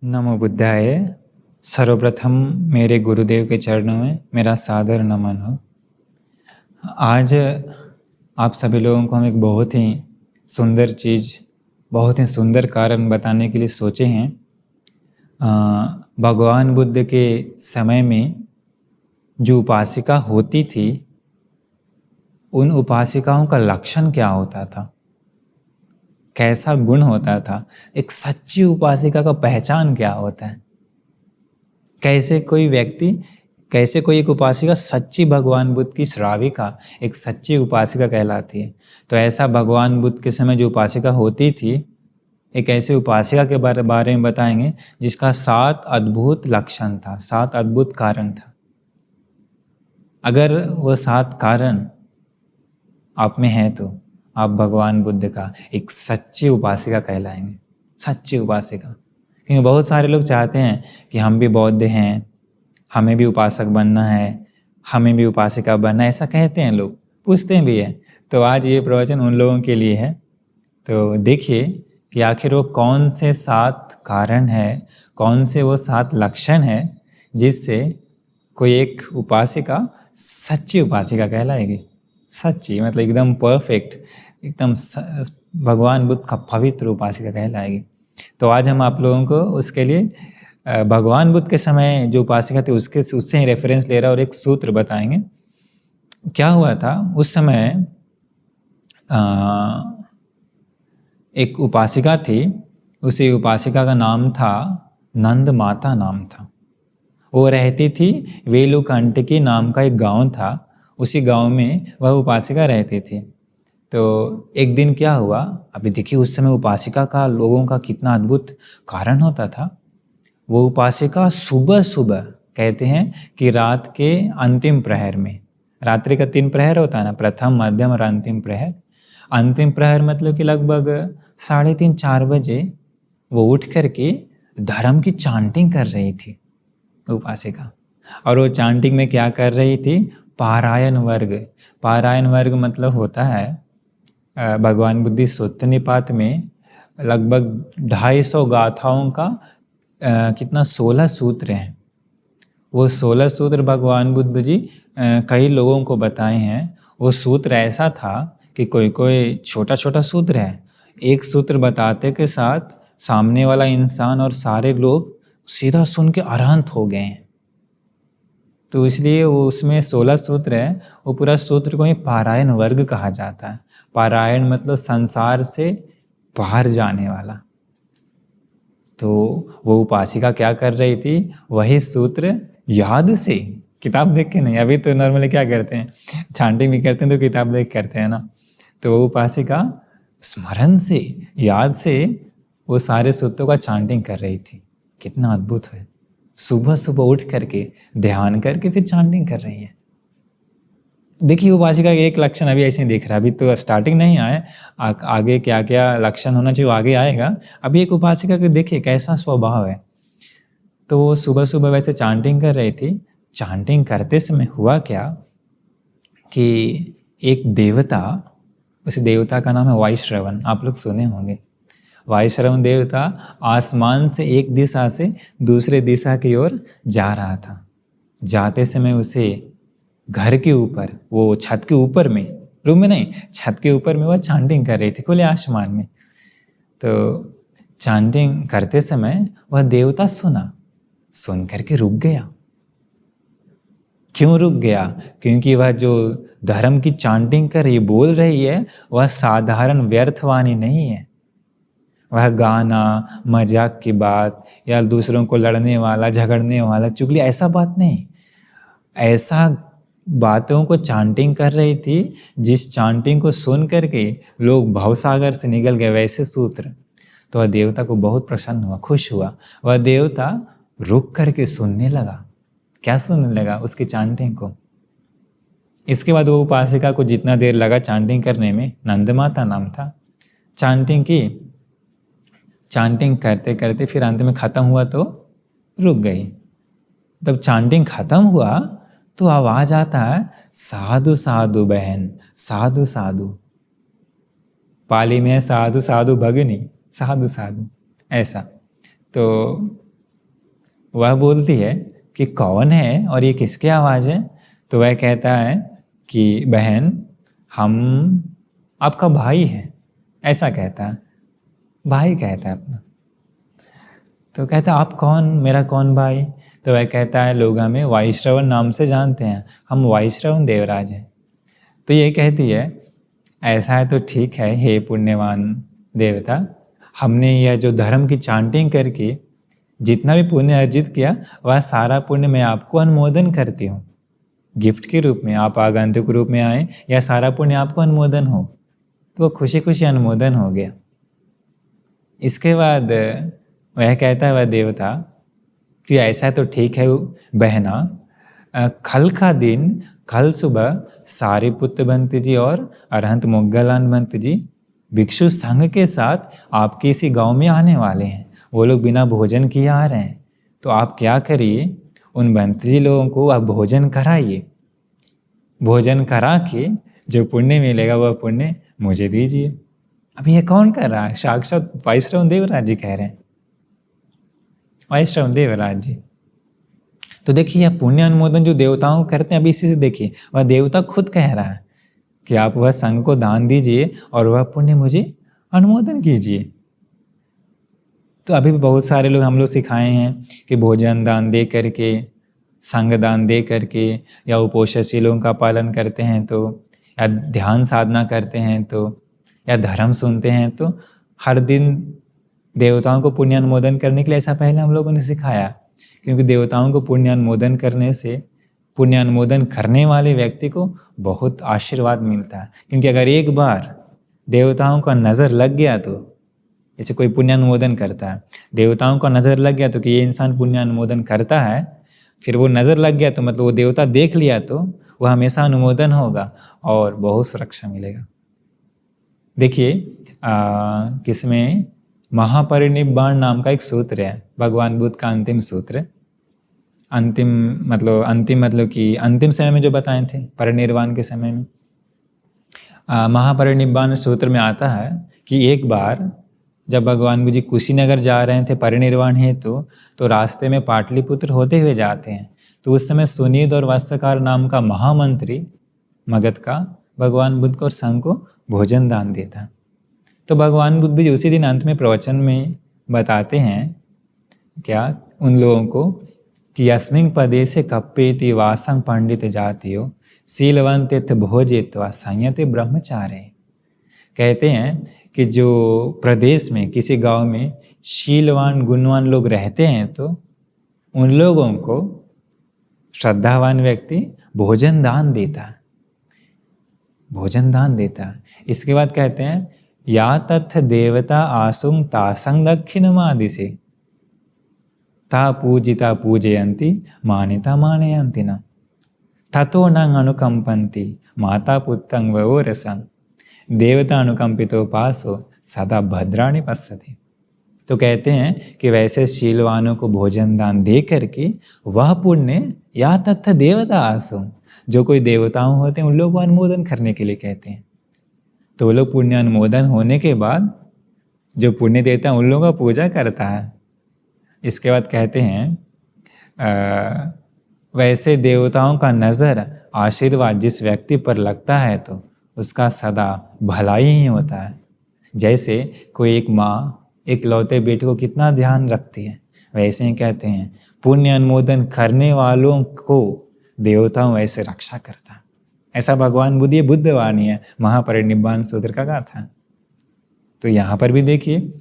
नमो बुद्धाय। सर्वप्रथम मेरे गुरुदेव के चरणों में मेरा सादर नमन हो। आज आप सभी लोगों को हम एक बहुत ही सुंदर चीज़, बहुत ही सुंदर कारण बताने के लिए सोचे हैं। भगवान बुद्ध के समय में जो उपासिका होती थी, उन उपासिकाओं का लक्षण क्या होता था, कैसा गुण होता था, एक सच्ची उपासिका का पहचान क्या होता है, कैसे कोई एक उपासिका सच्ची भगवान बुद्ध की श्राविका एक सच्ची उपासिका कहलाती है। तो ऐसा भगवान बुद्ध के समय जो उपासिका होती थी, एक ऐसे उपासिका के बारे में बताएंगे जिसका 7 अद्भुत लक्षण था, 7 अद्भुत कारण था। अगर वो 7 कारण आप में है तो आप भगवान बुद्ध का एक सच्ची उपासिका कहलाएंगे, सच्ची उपासिका। क्योंकि बहुत सारे लोग चाहते हैं कि हम भी बौद्ध हैं, हमें भी उपासक बनना है, हमें भी उपासिका बनना है, ऐसा कहते हैं लोग, पूछते भी हैं। तो आज ये प्रवचन उन लोगों के लिए है। तो देखिए कि आखिर वो कौन से 7 कारण है, कौन से वो 7 लक्षण है जिससे कोई एक उपासिका सच्ची उपासिका कहलाएगी। सच्ची मतलब एकदम परफेक्ट, एकदम भगवान बुद्ध का पवित्र उपासिका कहलाएगी। तो आज हम आप लोगों को उसके लिए भगवान बुद्ध के समय जो उपासिका थे उससे ही रेफरेंस ले रहा और एक सूत्र बताएंगे। क्या हुआ था उस समय, एक उपासिका थी, उसी उपासिका का नाम था नंद माता नाम था। वो रहती थी वेलुकंटकी नाम का एक गांव था, उसी गांव में वह उपासिका रहती थी। तो एक दिन क्या हुआ, अभी देखिए उस समय उपासिका का लोगों का कितना अद्भुत कारण होता था। वो उपासिका सुबह सुबह, कहते हैं कि रात के अंतिम प्रहर में, रात्रि का 3 प्रहर होता है ना, प्रथम, मध्यम और अंतिम प्रहर। अंतिम प्रहर मतलब कि लगभग 3:30-4 बजे वो उठ करके धर्म की चांटिंग कर रही थी उपासिका। और वो चांटिंग में क्या कर रही थी, पारायण वर्ग। पारायण वर्ग मतलब होता है, भगवान बुद्धि सूत्र निपात में लगभग 250 गाथाओं का कितना 16 सूत्र हैं। वो 16 सूत्र भगवान बुद्ध जी कई लोगों को बताए हैं। वो सूत्र ऐसा था कि कोई छोटा छोटा सूत्र है, एक सूत्र बताते के साथ सामने वाला इंसान और सारे लोग सीधा सुन के अरहंत हो गए हैं। तो इसलिए वो उसमें 16 सूत्र है, वो पूरा सूत्र को ही पारायण वर्ग कहा जाता है। पारायण मतलब संसार से बाहर जाने वाला। तो वो उपासिका क्या कर रही थी, वही सूत्र याद से, किताब देख के नहीं। अभी तो नॉर्मली क्या करते हैं, चांटिंग भी करते हैं तो किताब देख करते हैं ना। तो वो उपासिका स्मरण से, याद से वो सारे सूत्रों का चांटिंग कर रही थी। कितना अद्भुत है, सुबह सुबह उठ करके ध्यान करके फिर चांटिंग कर रही है। देखिए उपासिका का एक लक्षण अभी ऐसे ही दिख रहा है, अभी तो स्टार्टिंग नहीं आए, आगे क्या क्या लक्षण होना चाहिए वो आगे आएगा। अभी एक उपासिका के देखिए कैसा स्वभाव है। तो वो सुबह सुबह वैसे चांटिंग कर रही थी। चांटिंग करते समय हुआ क्या कि एक देवता, उस देवता का नाम है वायुश्रवण, आप लोग सुने होंगे। वायुश्रवण देवता आसमान से एक दिशा से दूसरे दिशा की ओर जा रहा था। जाते समय उसे घर के ऊपर, वो छत के ऊपर में, रूम में नहीं, छत के ऊपर में वह चांटिंग कर रही थी खुले आसमान में। तो चांटिंग करते समय वह देवता सुन करके रुक गया। क्यों रुक गया? क्योंकि वह जो धर्म की चांटिंग कर रही, बोल रही है, वह साधारण व्यर्थवाणी नहीं है। वह गाना, मजाक की बात या दूसरों को लड़ने वाला, झगड़ने वाला, चुगली, ऐसा बात नहीं। ऐसा बातों को चांटिंग कर रही थी जिस चांटिंग को सुन करके लोग भवसागर से निकल गए, वैसे सूत्र। तो वह देवता को बहुत प्रसन्न हुआ, खुश हुआ। वह देवता रुक करके सुनने लगा। क्या सुनने लगा? उसकी चांटिंग को। इसके बाद वो उपासिका को जितना देर लगा चांटिंग करने में, नंद माता नाम था, चांटिंग की। चांटिंग करते करते फिर अंत में खत्म हुआ तो रुक गई। तब चांटिंग खत्म हुआ तो आवाज आता है, साधु साधु बहन, साधु साधु। पाली में साधु साधु भगिनी, साधु साधु, ऐसा। तो वह बोलती है कि कौन है और ये किसकी आवाज़ है? तो वह कहता है कि बहन, हम आपका भाई है, ऐसा कहता है। भाई कहता है अपना। तो कहता है आप कौन, मेरा कौन भाई? तो वह कहता है लोग हमें वायुश्रवण नाम से जानते हैं, हम वायुश्रवण देवराज हैं। तो ये कहती है ऐसा है तो ठीक है हे पुण्यवान देवता, हमने यह जो धर्म की चांटिंग करके जितना भी पुण्य अर्जित किया वह सारा पुण्य मैं आपको अनुमोदन करती हूँ गिफ्ट के रूप में। आप आगंतुक रूप में आए, यह सारा पुण्य आपको अनुमोदन हो। तो वह खुशी खुशी अनुमोदन हो गया। इसके बाद वह कहता है वह देवता कि ऐसा तो ठीक है बहना, कल का दिन, कल सुबह सारिपुत्र बंत जी और अरहंत मोग्गलान बंत जी भिक्षु संघ के साथ आपके इसी गांव में आने वाले हैं। वो लोग बिना भोजन किए आ रहे हैं। तो आप क्या करिए, उन बंत जी लोगों को आप भोजन कराइए। भोजन करा के जो पुण्य मिलेगा वह पुण्य मुझे दीजिए। अब ये कौन कर रहा है? साक्षात वायुश्रवण देवराज जी कह रहे हैं, वायुश्रवण देवराज जी। तो देखिए यह पुण्य अनुमोदन जो देवताओं करते हैं, अभी इसी से देखिए वह देवता खुद कह रहा है कि आप वह संघ को दान दीजिए और वह पुण्य मुझे अनुमोदन कीजिए। तो अभी भी बहुत सारे लोग हम लोग सिखाए हैं कि भोजन दान दे करके, संग दान दे करके, या उपोषणशीलों का पालन करते हैं तो, या ध्यान साधना करते हैं तो, या धर्म सुनते हैं तो हर दिन देवताओं को पुण्य अनुमोदन करने के लिए ऐसा पहले हम लोगों ने सिखाया। क्योंकि देवताओं को पुण्य अनुमोदन करने से पुण्य अनुमोदन करने वाले व्यक्ति को बहुत आशीर्वाद मिलता है। क्योंकि अगर एक बार देवताओं का नज़र लग गया तो, जैसे कोई पुण्य अनुमोदन करता है, देवताओं का नज़र लग गया तो कि ये इंसान पुण्य अनुमोदन करता है, फिर वो नज़र लग गया तो मतलब वो देवता देख लिया तो वह हमेशा अनुमोदन होगा और बहुत सुरक्षा मिलेगा। देखिए किसमें महापरिनिब्बाण नाम का एक सूत्र है, भगवान बुद्ध का अंतिम सूत्र। अंतिम मतलब कि अंतिम समय में जो बताए थे, परिनिर्वाण के समय में। महापरिनिब्बाण सूत्र में आता है कि एक बार जब भगवान बुद्ध जी कुशीनगर जा रहे थे परिनिर्वाण हेतु, तो रास्ते में पाटलिपुत्र होते हुए जाते हैं। तो उस समय सुनीद और वास्तकार नाम का महामंत्री मगध का भगवान बुद्ध को और संघ को भोजन दान देता। तो भगवान बुद्ध जी उसी दिन अंत में प्रवचन में बताते हैं क्या उन लोगों को कि अस्मिन् पदे से कप्पेति वासं पंडित जातियो शीलवंत भोजित्वा संयते ब्रह्मचारे। कहते हैं कि जो प्रदेश में किसी गांव में शीलवान गुणवान लोग रहते हैं तो उन लोगों को श्रद्धावान व्यक्ति भोजन दान देता है, भोजन दान देता है। इसके बाद कहते हैं या तथ देवता आसुं तासंग दक्षिणमादिशे ता पूजिता पूजयन्ति मानिता मानयन्ति न ततो न अनुकंपन्ति माता पुत्रं वयोरसं देवता अनुकंपितो पासो सदा भद्राणि पश्यति। तो कहते हैं कि वैसे शीलवानों को भोजन दान दे करके वह पुण्य या तथ देवता आसो, जो कोई देवताओं होते हैं उन लोगों को अनुमोदन करने के लिए कहते हैं। तो वो लोग पुण्य अनुमोदन होने के बाद जो पुण्य देता है उन लोगों का पूजा करता है। इसके बाद कहते हैं वैसे देवताओं का नज़र आशीर्वाद जिस व्यक्ति पर लगता है तो उसका सदा भलाई ही होता है। जैसे कोई एक माँ एक लौते बेटे को कितना ध्यान रखती है, वैसे ही कहते हैं पुण्य अनुमोदन करने वालों को देवताओं ऐसे रक्षा करता है। ऐसा भगवान बुद्ध, ये बुद्ध वाणी है, महापरिनिब्बाण सूत्र का गाथा। तो यहाँ पर भी देखिए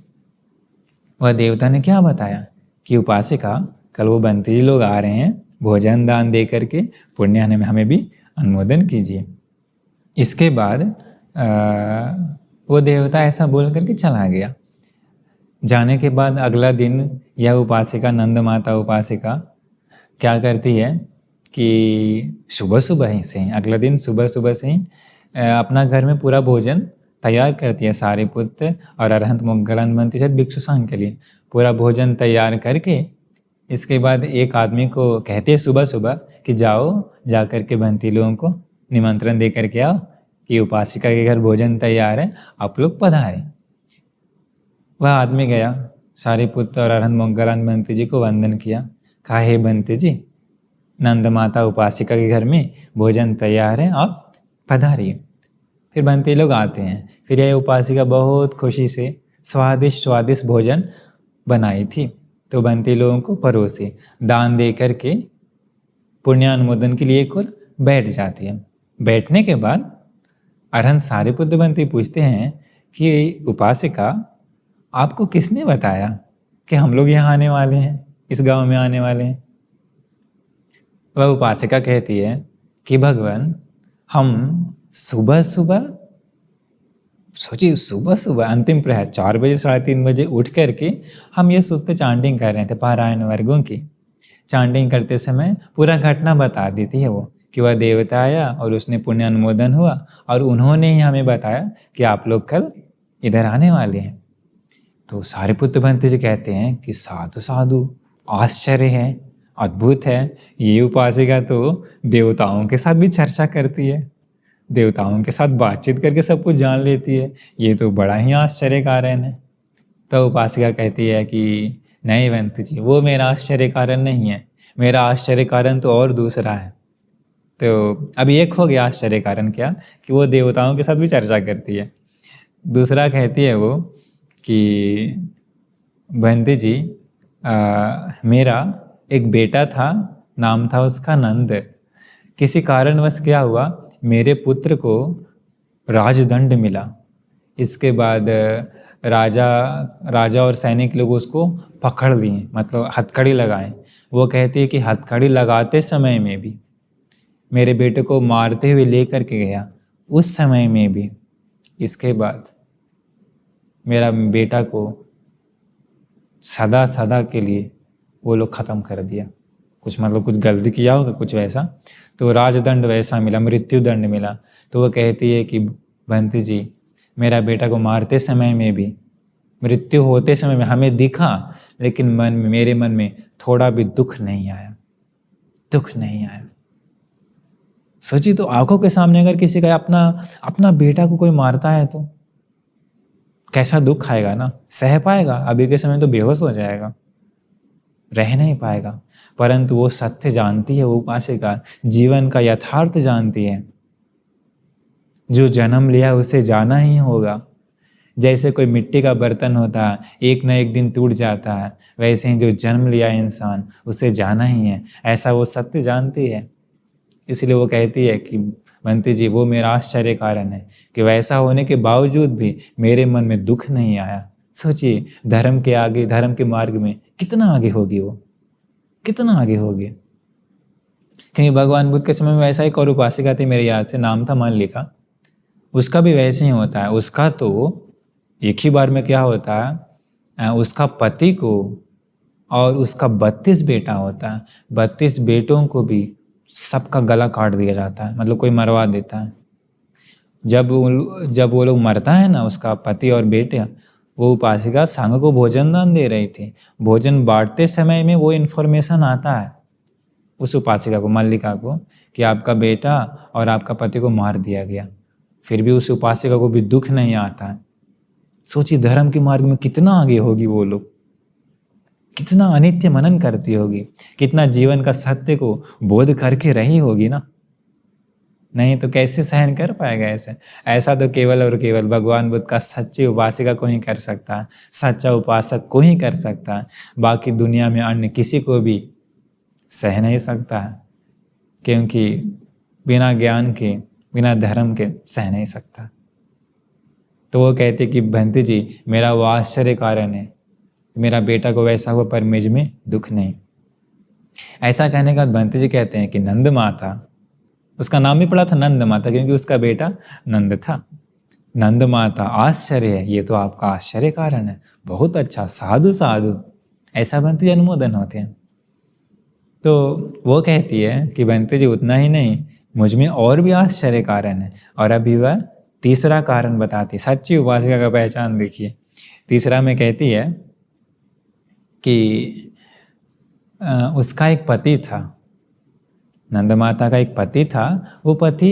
वह देवता ने क्या बताया कि उपासिका कल वो बंती जी लोग आ रहे हैं, भोजन दान दे करके पुण्य हमें भी अनुमोदन कीजिए। इसके बाद वो देवता ऐसा बोल करके चला गया। जाने के बाद अगला दिन यह उपासिका, नंद माता उपासिका क्या करती है कि सुबह सुबह ही से, अगला दिन सुबह सुबह से ही अपना घर में पूरा भोजन तैयार करती है। सारिपुत्र और अरहंत मोग्गलान बंती सहित भिक्षु संघ के लिए पूरा भोजन तैयार करके इसके बाद एक आदमी को कहते हैं सुबह सुबह कि जाओ जा कर के बंती लोगों को निमंत्रण दे करके आओ कि उपासिका के घर भोजन तैयार है, आप लोग पधारें। वह आदमी गया, सारिपुत्र और अरहंत मोग्गलान बंती जी को वंदन किया, कहा, हे बंते जी, नंद माता उपासिका के घर में भोजन तैयार है, आप पधारिए। फिर बंते लोग आते हैं। फिर यह उपासिका बहुत खुशी से स्वादिष्ट स्वादिष्ट भोजन बनाई थी, तो बंते लोगों को परोसे, दान दे करके पुण्यानुमोदन के लिए एक और बैठ जाती है। बैठने के बाद अरहंत सारिपुत्र बंती पूछते हैं कि उपासिका, आपको किसने बताया कि हम लोग यहाँ आने वाले हैं, इस गांव में आने वाले हैं? वह उपासिका कहती है कि भगवान, हम सुबह सुबह, सोचिए सुबह सुबह अंतिम प्रहर 4 बजे 3:30 बजे उठ करके हम ये सूक्त चांटिंग कर रहे थे, पारायण वर्गों की चांटिंग करते समय पूरा घटना बता देती है वो, कि वह देवता आया और उसने पुण्य अनुमोदन हुआ और उन्होंने ही हमें बताया कि आप लोग कल इधर आने वाले हैं। तो सारिपुत्र बंते जी कहते हैं कि साधु साधु, आश्चर्य है, अद्भुत है, ये उपासिका तो देवताओं के साथ भी चर्चा करती है, देवताओं के साथ बातचीत करके सब कुछ जान लेती है, ये तो बड़ा ही आश्चर्य कारण है। तो उपासिका कहती है कि नहीं बंत जी, वो मेरा आश्चर्य कारण नहीं है, मेरा आश्चर्य कारण तो और दूसरा है। तो अभी एक हो गया आश्चर्य कारण, क्या कि वो देवताओं के साथ भी चर्चा करती है। दूसरा कहती है वो कि बंती जी, मेरा एक बेटा था, नाम था उसका नंद। किसी कारणवश क्या हुआ, मेरे पुत्र को राजदंड मिला। इसके बाद राजा और सैनिक लोग उसको पकड़ लिए, मतलब हथकड़ी लगाए। वो कहती है कि हथकड़ी लगाते समय में भी, मेरे बेटे को मारते हुए लेकर के गया उस समय में भी, इसके बाद मेरा बेटा को सदा सदा के लिए वो लोग ख़त्म कर दिया। कुछ मतलब कुछ गलती किया होगा कुछ वैसा, तो राजदंड वैसा मिला, मृत्यु दंड मिला। तो वो कहती है कि बंती जी, मेरा बेटा को मारते समय में भी, मृत्यु होते समय में हमें दिखा, लेकिन मेरे मन में थोड़ा भी दुख नहीं आया, दुख नहीं आया। सोचिए, तो आंखों के सामने अगर किसी का अपना बेटा को कोई मारता है तो कैसा दुख आएगा ना, सह पाएगा? अभी के समय तो बेहोश हो जाएगा, रह नहीं पाएगा। परंतु वो सत्य जानती है, वो उपासिका जीवन का यथार्थ जानती है। जो जन्म लिया उसे जाना ही होगा। जैसे कोई मिट्टी का बर्तन होता है, एक न एक दिन टूट जाता है, वैसे ही जो जन्म लिया इंसान उसे जाना ही है, ऐसा वो सत्य जानती है। इसलिए वो कहती है कि बंती जी, वो मेरा आश्चर्य कारण है कि वैसा होने के बावजूद भी मेरे मन में दुख नहीं आया। सोचिए, धर्म के आगे, धर्म के मार्ग में कितना आगे होगी वो, कितना आगे होगी। क्योंकि भगवान बुद्ध के समय में वैसा एक और उपासिका थी, मेरे याद से नाम था मल्लिका। उसका भी वैसे ही होता है। उसका तो एक ही बार में क्या होता है, उसका पति को और उसका 32 बेटा होता है, 32 बेटों को भी सबका गला काट दिया जाता है, मतलब कोई मरवा देता है। जब वो लोग मरता है ना, उसका पति और बेटे, वो उपासिका संघ को भोजन दान दे रही थी। भोजन बांटते समय में वो इन्फॉर्मेशन आता है उस उपासिका को, मल्लिका को, कि आपका बेटा और आपका पति को मार दिया गया। फिर भी उस उपासिका को भी दुख नहीं आता है। सोचिए, धर्म के मार्ग में कितना आगे होगी वो लोग, कितना अनित्य मनन करती होगी, कितना जीवन का सत्य को बोध करके रही होगी ना। नहीं तो कैसे सहन कर पाएगा ऐसा तो केवल और केवल भगवान बुद्ध का सच्ची उपासिका को ही कर सकता है, सच्चा उपासक को ही कर सकता है। बाकी दुनिया में अन्य किसी को भी सह नहीं सकता है, क्योंकि बिना ज्ञान के, बिना धर्म के सह नहीं सकता। तो वो कहते कि बंती जी, मेरा वो आश्चर्य कारण है, मेरा बेटा को वैसा हुआ पर मुझ में दुख नहीं। ऐसा कहने के बाद बंती जी कहते हैं कि नंद माता, उसका नाम भी पड़ा था नंद माता क्योंकि उसका बेटा नंद था। नंद माता, आश्चर्य है, ये तो आपका आश्चर्य कारण है, बहुत अच्छा, साधु साधु, ऐसा बंती जी अनुमोदन होते हैं। तो वो कहती है कि बंती जी, उतना ही नहीं, मुझ में और भी आश्चर्य कारण है। और अभी वह तीसरा कारण बताती, सच्ची उपासिका का पहचान देखिए। तीसरा में कहती है कि उसका एक पति था, नंद माता का एक पति था, वो पति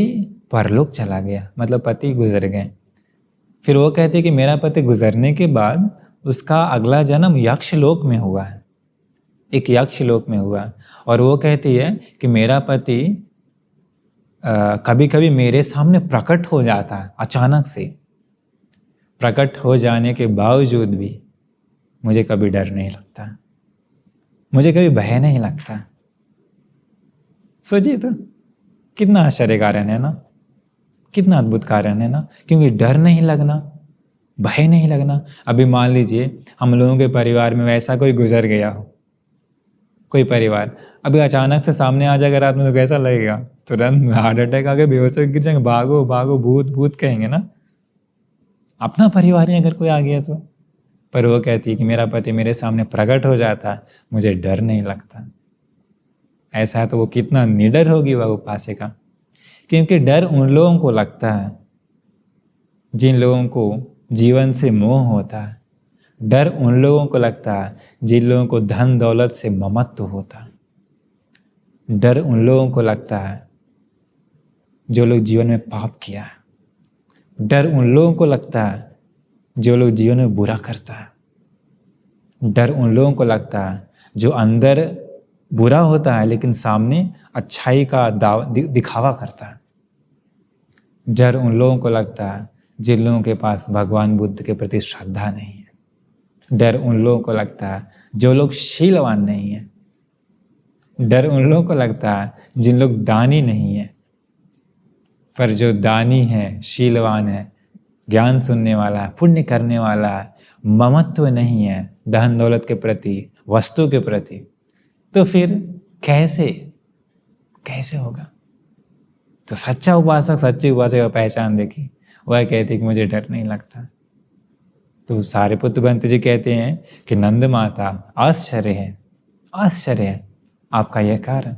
परलोक चला गया, मतलब पति गुजर गए। फिर वो कहते कि मेरा पति गुजरने के बाद उसका अगला जन्म यक्ष लोक में हुआ है। एक यक्ष लोक में हुआ। और वो कहती है कि मेरा पति कभी कभी मेरे सामने प्रकट हो जाता है, अचानक से प्रकट हो जाने के बावजूद भी मुझे कभी डर नहीं लगता, मुझे कभी भय नहीं लगता। सोचिए तो कितना आश्चर्य कारण है ना, कितना अद्भुत कारण है ना, क्योंकि डर नहीं लगना, भय नहीं लगना। अभी मान लीजिए हम लोगों के परिवार में वैसा कोई गुजर गया हो, कोई परिवार अभी अचानक से सामने आ जाएगा रात में, तो कैसा लगेगा? तुरंत हार्ट अटैक आके बेहोश होकर गिर जाएंगे, भागो भागो भूत भूत कहेंगे ना, अपना परिवार ही अगर कोई आ गया तो। पर वो कहती है कि मेरा पति मेरे सामने प्रकट हो जाता, मुझे डर नहीं लगता। ऐसा है तो वो कितना निडर होगी वह उपासिका, क्योंकि डर उन लोगों को लगता है जिन लोगों को जीवन से मोह होता है। डर उन लोगों को लगता है जिन लोगों को धन दौलत से ममत्व होता है। डर उन लोगों को लगता है जो लोग जीवन में पाप किया है। डर उन लोगों को लगता है जो लोग जीवन में बुरा करता है। डर उन लोगों को लगता है जो अंदर बुरा होता है लेकिन सामने अच्छाई का दिखावा करता है। डर उन लोगों को लगता है जिन लोगों के पास भगवान बुद्ध के प्रति श्रद्धा नहीं है। डर उन लोगों को लगता है जो लोग शीलवान नहीं है। डर उन लोगों को लगता है जिन लोग दानी नहीं है। पर जो दानी है, शीलवान है, ज्ञान सुनने वाला है, पुण्य करने वाला है, ममत्व नहीं है धन दौलत के प्रति, वस्तु के प्रति, तो फिर कैसे होगा? तो सच्चा उपासक, सच्ची उपासक का पहचान देखी, वह कहती है कि मुझे डर नहीं लगता। तो सारिपुत्र बंत जी कहते हैं कि नंद माता आश्चर्य है आपका यह कारण।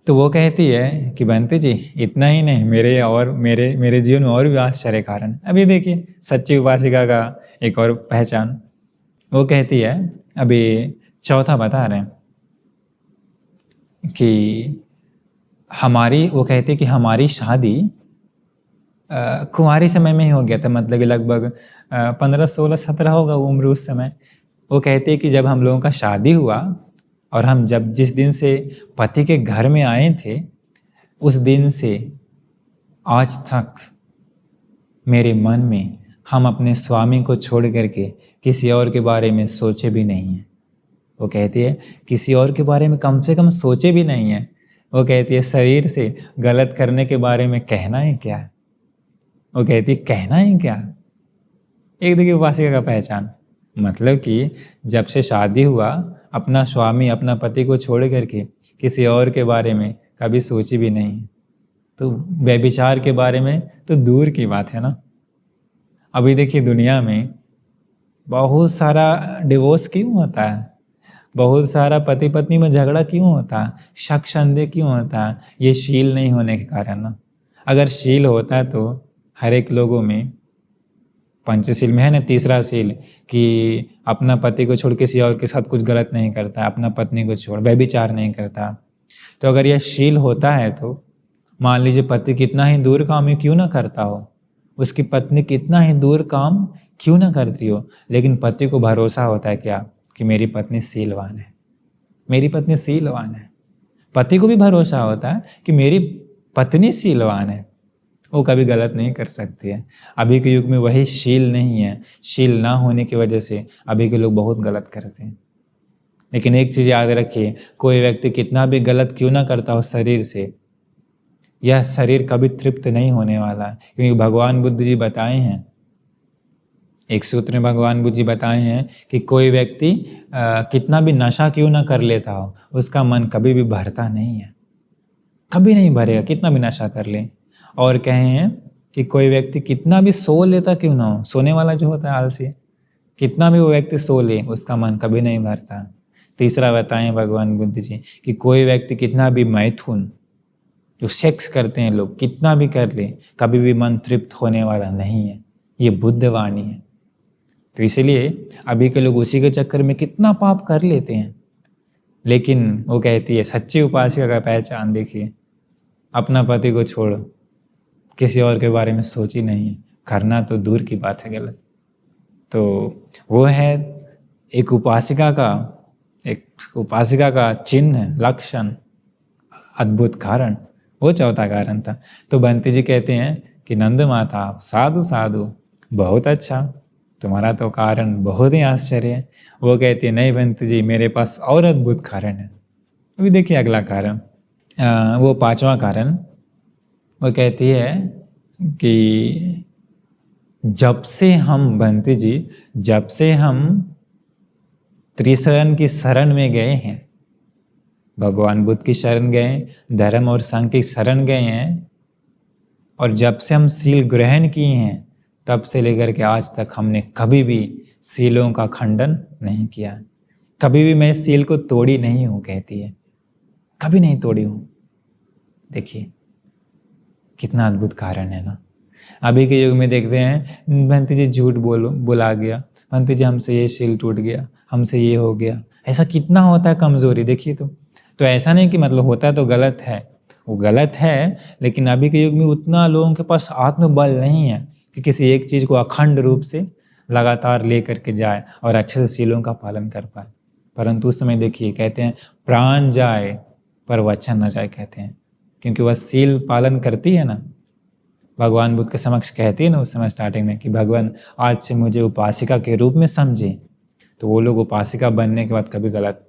तो वो कहती है कि बंते जी इतना ही नहीं, मेरे जीवन में और भी आश्चर्य कारण। अभी देखिए सच्ची उपासिका का एक और पहचान। वो कहती है, अभी चौथा बता रहे हैं कि वो कहती है कि हमारी शादी कुंवारी समय में ही हो गया था, मतलब कि लगभग 15, 16, 17 होगा उम्र उस समय। वो कहती है कि जब हम लोगों का शादी हुआ और हम जिस दिन से पति के घर में आए थे, उस दिन से आज तक मेरे मन में हम अपने स्वामी को छोड़ करके किसी और के बारे में सोचे भी नहीं हैं। वो कहती है किसी और के बारे में कम से कम सोचे भी नहीं है। वो कहती है शरीर से गलत करने के बारे में कहना है क्या? वो कहती है कहना है क्या? एक देखिए उपासिका का पहचान, मतलब कि जब से शादी हुआ अपना स्वामी, अपना पति को छोड़ करके किसी और के बारे में कभी सोची भी नहीं। तो व्यभिचार के बारे में तो दूर की बात है ना। अभी देखिए दुनिया में बहुत सारा डिवोर्स क्यों होता है, बहुत सारा पति पत्नी में झगड़ा क्यों होता है, शक संदेह क्यों होता है? ये शील नहीं होने के कारण ना। अगर शील होता तो हर एक लोगों में, पंचशील में है ना तीसरा शील, कि अपना पति को छोड़ किसी और के साथ कुछ गलत नहीं करता, अपना पत्नी को छोड़ व्यभिचार नहीं करता। तो अगर यह शील होता है तो मान लीजिए पति कितना ही दूर काम क्यों ना करता हो, उसकी पत्नी कितना ही दूर काम क्यों ना करती हो, लेकिन पति को भरोसा होता है क्या कि मेरी पत्नी शीलवान है, मेरी पत्नी शीलवान है। पति को भी भरोसा होता है कि मेरी पत्नी शीलवान है, वो कभी गलत नहीं कर सकती है। अभी के युग में वही शील नहीं है, शील ना होने की वजह से अभी के लोग बहुत गलत करते हैं। लेकिन एक चीज़ याद रखिए, कोई व्यक्ति कितना भी गलत क्यों ना करता हो शरीर से, यह शरीर कभी तृप्त नहीं होने वाला, क्योंकि भगवान बुद्ध जी बताए हैं, एक सूत्र में भगवान बुद्ध जी बताए हैं कि कोई व्यक्ति कितना भी नशा क्यों ना कर लेता हो, उसका मन कभी भी भरता नहीं है, कभी नहीं भरेगा कितना भी नशा कर ले। और कहे हैं कि कोई व्यक्ति कितना भी सो लेता क्यों ना हो, सोने वाला जो होता है आलसी, कितना भी वो व्यक्ति सो ले उसका मन कभी नहीं भरता। तीसरा बताएं भगवान बुद्ध जी कि कोई व्यक्ति कितना भी मैथुन, जो सेक्स करते हैं लोग, कितना भी कर ले कभी भी मन तृप्त होने वाला नहीं है। ये बुद्ध वाणी है। तो इसलिए अभी के लोग उसी के चक्कर में कितना पाप कर लेते हैं। लेकिन वो कहती है सच्ची उपासिका का पहचान देखिए, अपना पति को छोड़ो, किसी और के बारे में सोची नहीं है, करना तो दूर की बात है गलत। तो वो है एक उपासिका का एक उपासिका का चिन्ह, लक्षण, अद्भुत कारण, वो चौथा कारण था। तो बंती जी कहते हैं कि नंद माता साधु साधु, बहुत अच्छा, तुम्हारा तो कारण बहुत ही आश्चर्य है। वो कहती है नहीं बंती जी, मेरे पास और अद्भुत कारण है। अभी देखिए अगला कारण, वो पांचवा कारण, वो कहती है कि जब से हम, बंती जी, जब से हम त्रिशरण की शरण में गए हैं, भगवान बुद्ध की शरण गए, धर्म और संघ की शरण गए हैं, और जब से हम सील ग्रहण किए हैं, तब से लेकर के आज तक हमने कभी भी सीलों का खंडन नहीं किया। कभी भी मैं सील को तोड़ी नहीं हूँ, कहती है, कभी नहीं तोड़ी हूँ। देखिए कितना अद्भुत कारण है ना। अभी के युग में देखते हैं बंती जी झूठ बोला गया, बंती जी हमसे ये सील टूट गया, हमसे ये हो गया, ऐसा कितना होता है कमजोरी, देखिए। तो ऐसा नहीं कि मतलब होता है तो गलत है, वो गलत है, लेकिन अभी के युग में उतना लोगों के पास आत्मबल नहीं है कि किसी एक चीज़ को अखंड रूप से लगातार ले करके जाए और अच्छे से सीलों का पालन कर पाए। परंतु उस समय देखिए कहते हैं प्राण जाए पर वचन न जाए, कहते हैं, क्योंकि वह सील पालन करती है ना। भगवान बुद्ध के समक्ष कहती है ना उस समय स्टार्टिंग में कि भगवान आज से मुझे उपासिका के रूप में समझे, तो वो लोग उपासिका बनने के बाद कभी गलत,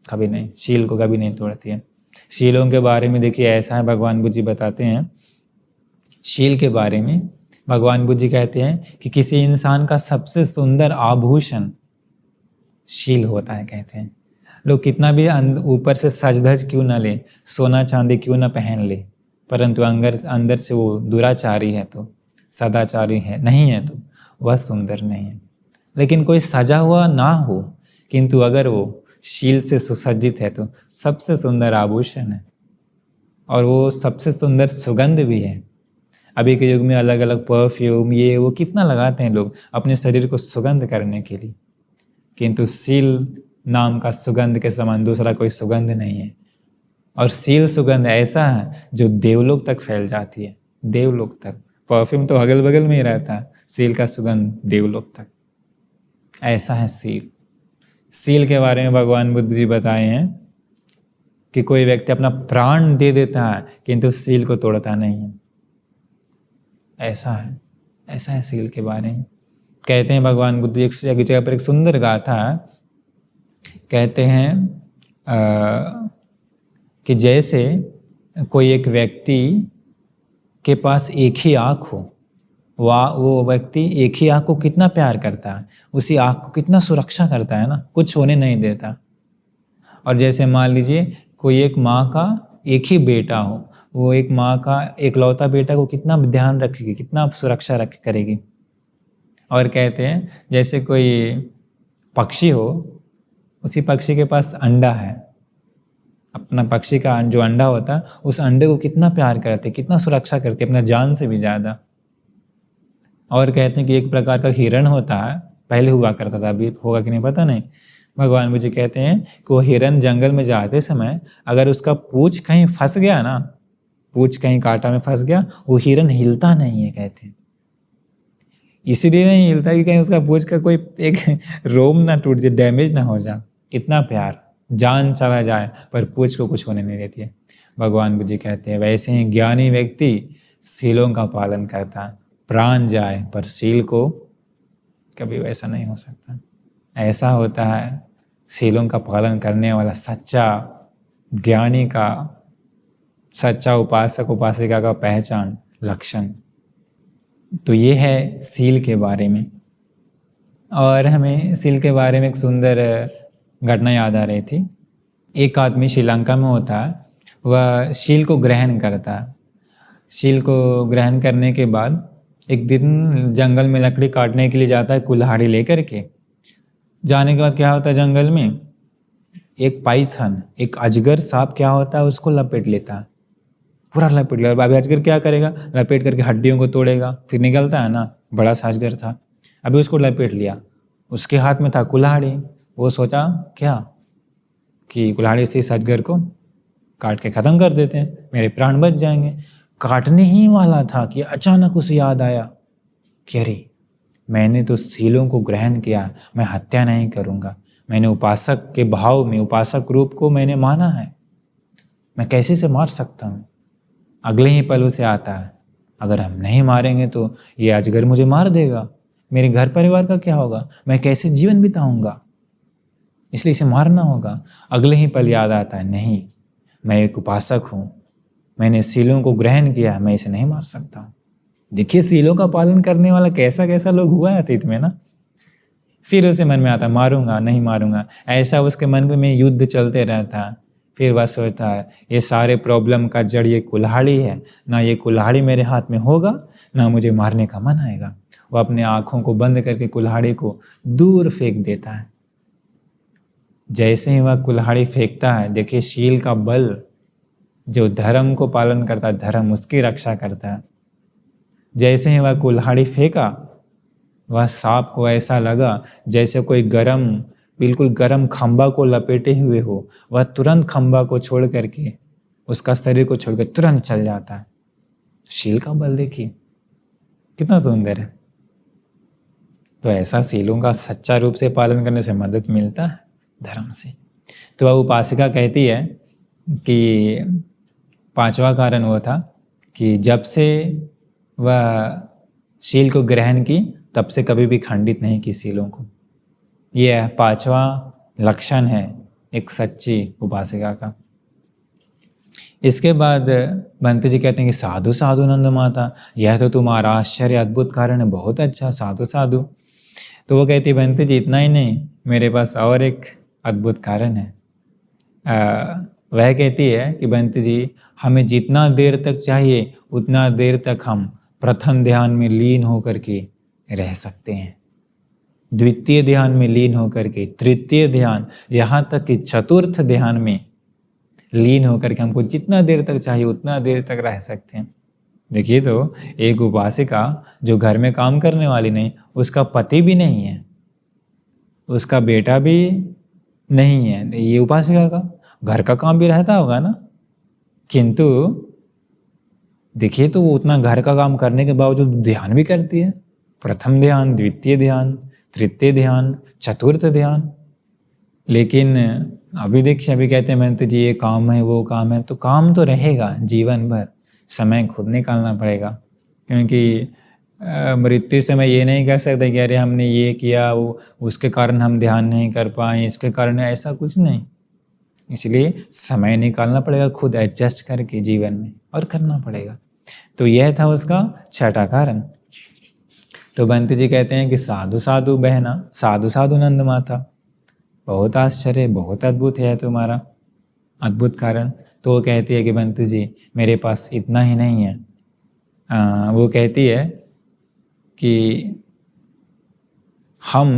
कभी नहीं, शील को कभी नहीं तोड़ती है। शीलों के बारे में देखिए ऐसा है, भगवान बुद्ध जी बताते हैं शील के बारे में। भगवान बुद्ध जी कहते हैं कि किसी इंसान का सबसे सुंदर आभूषण शील होता है, कहते हैं। लोग कितना भी ऊपर से सज धज क्यों ना ले, सोना चांदी क्यों ना पहन ले, परंतु अंदर से वो दुराचारी है तो, सदाचारी है नहीं है तो वह सुंदर नहीं है। लेकिन कोई सजा हुआ ना हो, किंतु अगर वो शील से सुसज्जित है तो सबसे सुंदर आभूषण है, और वो सबसे सुंदर सुगंध भी है। अभी के युग में अलग अलग परफ्यूम ये वो कितना लगाते हैं लोग अपने शरीर को सुगंध करने के लिए, किंतु शील नाम का सुगंध के समान दूसरा कोई सुगंध नहीं है। और शील सुगंध ऐसा है जो देवलोक तक फैल जाती है, देवलोक तक। परफ्यूम तो अगल बगल में ही रहता है, शील का सुगंध देवलोक तक। ऐसा है शील। शील के बारे में भगवान बुद्ध जी बताए हैं कि कोई व्यक्ति अपना प्राण दे देता है किंतु शील को तोड़ता नहीं है। ऐसा है शील के बारे में। कहते हैं भगवान बुद्ध एक जगह पर एक सुंदर गाथा है, कहते हैं कि जैसे कोई एक व्यक्ति के पास एक ही आँख हो, वो व्यक्ति एक ही आँख को कितना प्यार करता है, उसी आँख को कितना सुरक्षा करता है ना, कुछ होने नहीं देता। और जैसे मान लीजिए कोई एक माँ का एक ही बेटा हो, वो एक माँ का एकलौता बेटा को कितना ध्यान रखेगी, कितना सुरक्षा करेगी। और कहते हैं जैसे कोई पक्षी हो, उसी पक्षी के पास अंडा है, अपना पक्षी का जो अंडा होता है उस अंडे को कितना प्यार करते, कितना सुरक्षा करते, अपना जान से भी ज़्यादा। और कहते हैं कि एक प्रकार का हिरण होता है, पहले हुआ करता था, अभी होगा कि नहीं पता नहीं। भगवान मुझे कहते हैं कि वो हिरण जंगल में जाते समय अगर उसका पूंछ कहीं फंस गया ना, पूंछ कहीं कांटा में फंस गया, वो हिरण हिलता नहीं है, कहते हैं। इसीलिए नहीं हिलता कि कहीं उसका पूंछ का कोई एक रोम ना टूट जाए, डैमेज ना हो जाए। इतना प्यार, जान चला जाए पर पूंछ को कुछ होने नहीं देती है। भगवान बुद्ध जी कहते हैं वैसे ही ज्ञानी व्यक्ति शीलों का पालन करता है, प्राण जाए पर शील को कभी वैसा नहीं हो सकता। ऐसा होता है शीलों का पालन करने वाला सच्चा ज्ञानी का, सच्चा उपासक उपासिका का पहचान, लक्षण। तो ये है शील के बारे में। और हमें शील के बारे में एक सुंदर घटना याद आ रही थी। एक आदमी श्रीलंका में होता है, वह शील को ग्रहण करता है। शील को ग्रहण करने के बाद एक दिन जंगल में लकड़ी काटने के लिए जाता है कुल्हाड़ी लेकर के। जाने के बाद क्या होता है, जंगल में एक पाइथन, एक अजगर सांप क्या होता है, उसको लपेट लेता है, पूरा लपेट लेता। अभी अजगर क्या करेगा, लपेट करके हड्डियों को तोड़ेगा, फिर निकलता है ना, बड़ा सा अजगर था। अभी उसको लपेट लिया, उसके हाथ में था कुल्हाड़ी। वो सोचा क्या कि कुल्हाड़ी से इस अजगर को काट के ख़त्म कर देते हैं, मेरे प्राण बच जाएंगे। काटने ही वाला था कि अचानक उसे याद आया कि अरे मैंने तो शीलों को ग्रहण किया, मैं हत्या नहीं करूँगा, मैंने उपासक के भाव में, उपासक रूप को मैंने माना है, मैं कैसे से मार सकता हूँ। अगले ही पल उसे आता है, अगर हम नहीं मारेंगे तो ये अजगर मुझे मार देगा, मेरे घर परिवार का क्या होगा, मैं कैसे जीवन बिताऊंगा, इसलिए इसे मारना होगा। अगले ही पल याद आता है, नहीं, मैं एक उपासक हूँ, मैंने सीलों को ग्रहण किया है, मैं इसे नहीं मार सकता। देखिए सीलों का पालन करने वाला कैसा कैसा लोग हुआ है अतीत में ना। फिर उसे मन में आता, मारूंगा नहीं मारूंगा, ऐसा उसके मन में युद्ध चलते रहता है। फिर वह सोचता है ये सारे प्रॉब्लम का जड़ ये कुल्हाड़ी है, ना ये कुल्हाड़ी मेरे हाथ में होगा ना मुझे मारने का मन आएगा। वह अपने आँखों को बंद करके कुल्हाड़ी को दूर फेंक देता है। जैसे ही वह कुल्हाड़ी फेंकता है, देखिए शील का बल, जो धर्म को पालन करता है धर्म उसकी रक्षा करता है। जैसे ही वह कुल्हाड़ी फेंका, वह सांप को ऐसा लगा जैसे कोई गरम, बिल्कुल गरम खंबा को लपेटे हुए हो। वह तुरंत खंबा को छोड़ करके, उसका शरीर को छोड़कर तुरंत चल जाता है। शील का बल देखिए कितना सुंदर है। तो ऐसा शीलों का सच्चा रूप से पालन करने से मदद मिलता है धर्म से। तो वह उपासिका कहती है कि पांचवा कारण वो था कि जब से वह शील को ग्रहण की तब से कभी भी खंडित नहीं की शीलों को। यह पांचवा लक्षण है एक सच्ची उपासिका का। इसके बाद बंती जी कहते हैं कि साधु साधु नंद माता, यह तो तुम्हारा आश्चर्य अद्भुत कारण है, बहुत अच्छा, साधु साधु। तो वो कहती है बंती जी इतना ही नहीं, मेरे पास और एक अद्भुत कारण है। वह कहती है कि बंती जी हमें जितना देर तक चाहिए उतना देर तक हम प्रथम ध्यान में लीन होकर के रह सकते हैं, द्वितीय ध्यान में लीन होकर के, तृतीय ध्यान, यहाँ तक कि चतुर्थ ध्यान में लीन होकर के हमको जितना देर तक चाहिए उतना देर तक रह सकते हैं। देखिए तो एक उपासिका जो घर में काम करने वाली नहीं, उसका पति भी नहीं है, उसका बेटा भी नहीं है, ये उपासिका का घर का काम भी रहता होगा ना, किंतु देखिए तो वो उतना घर का काम करने के बावजूद ध्यान भी करती है। प्रथम ध्यान, द्वितीय ध्यान, तृतीय ध्यान, चतुर्थ ध्यान। लेकिन अभी देखिए, अभी कहते हैं महंत जी ये काम है वो काम है, तो काम तो रहेगा जीवन भर, समय खुद निकालना पड़ेगा। क्योंकि मृत्यु समय ये नहीं कह सकते कि अरे हमने ये किया वो उसके कारण हम ध्यान नहीं कर पाए, इसके कारण, ऐसा कुछ नहीं। इसलिए समय निकालना पड़ेगा खुद एडजस्ट करके जीवन में, और करना पड़ेगा। तो यह था उसका छठा कारण। तो बंती जी कहते हैं कि साधु साधु बहना, साधु साधु नंद माता, बहुत आश्चर्य, बहुत अद्भुत है तुम्हारा अद्भुत कारण। तो वो कहती है कि बंती जी मेरे पास इतना ही नहीं है। वो कहती है कि हम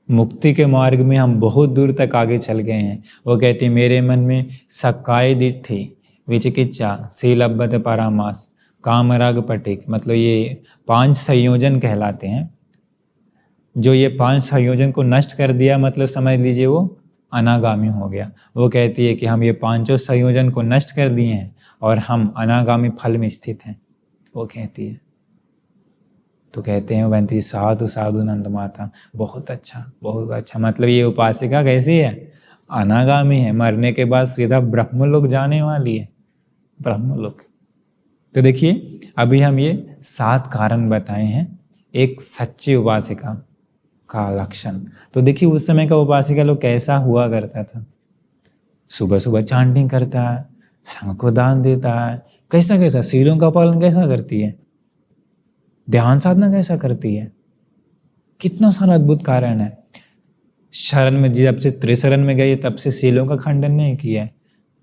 मुक्ति के मार्ग में हम बहुत दूर तक आगे चल गए हैं। वो कहती है मेरे मन में सक्काय दिट्ठी, विचिकित्सा, शीलबद्ध परामास, कामराग पटिक, मतलब ये 5 संयोजन कहलाते हैं। जो ये 5 संयोजन को नष्ट कर दिया, मतलब समझ लीजिए वो अनागामी हो गया। वो कहती है कि हम ये 5 संयोजन को नष्ट कर दिए हैं और हम अनागामी फल में स्थित हैं, वो कहती है। तो कहते हैं बंती साधु साधु नंद माता, बहुत अच्छा बहुत अच्छा। मतलब ये उपासिका कैसी है, अनागामी है, मरने के बाद सीधा ब्रह्मलोक जाने वाली है, ब्रह्मलोक। तो देखिए अभी हम ये 7 कारण बताए हैं एक सच्ची उपासिका का लक्षण। तो देखिए उस समय का उपासिका लोग कैसा हुआ करता था, सुबह सुबह चांटिंग करता है, संघ को दान देता है, कैसा कैसा, शीलों का पालन कैसा करती है, ध्यान साधना कैसा करती है, कितना सारा अद्भुत कारण है। शरण में जब से त्रिशरण में गई तब से शीलों का खंडन नहीं किया है,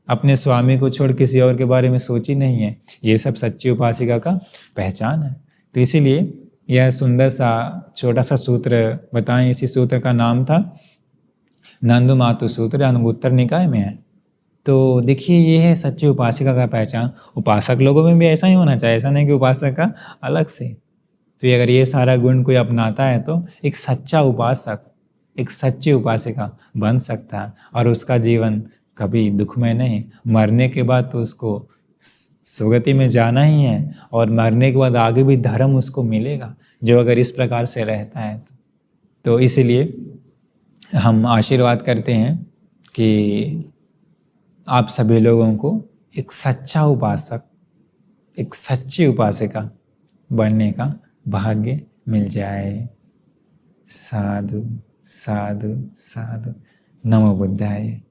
अपने स्वामी को छोड़ किसी और के बारे में सोची नहीं है। ये सब सच्ची उपासिका का पहचान है। तो इसीलिए यह सुंदर सा छोटा सा सूत्र बताएं। इसी सूत्र का नाम था नंद मातु सूत्र, अनुत्तर निकाय में है। तो देखिए ये है सच्ची उपासिका का पहचान। उपासक लोगों में भी ऐसा ही होना चाहिए, ऐसा नहीं कि उपासक का अलग से। तो अगर ये सारा गुण कोई अपनाता है तो एक सच्चा उपासक, एक सच्ची उपासिका बन सकता है, और उसका जीवन कभी दुखमय नहीं। मरने के बाद तो उसको सुगति में जाना ही है, और मरने के बाद आगे भी धर्म उसको मिलेगा जो अगर इस प्रकार से रहता है तो इसीलिए हम आशीर्वाद करते हैं कि आप सभी लोगों को एक सच्चा उपासक, एक सच्ची उपासिका बनने का भाग्य मिल जाए। साधु साधु साधु। नमो बुद्धाय।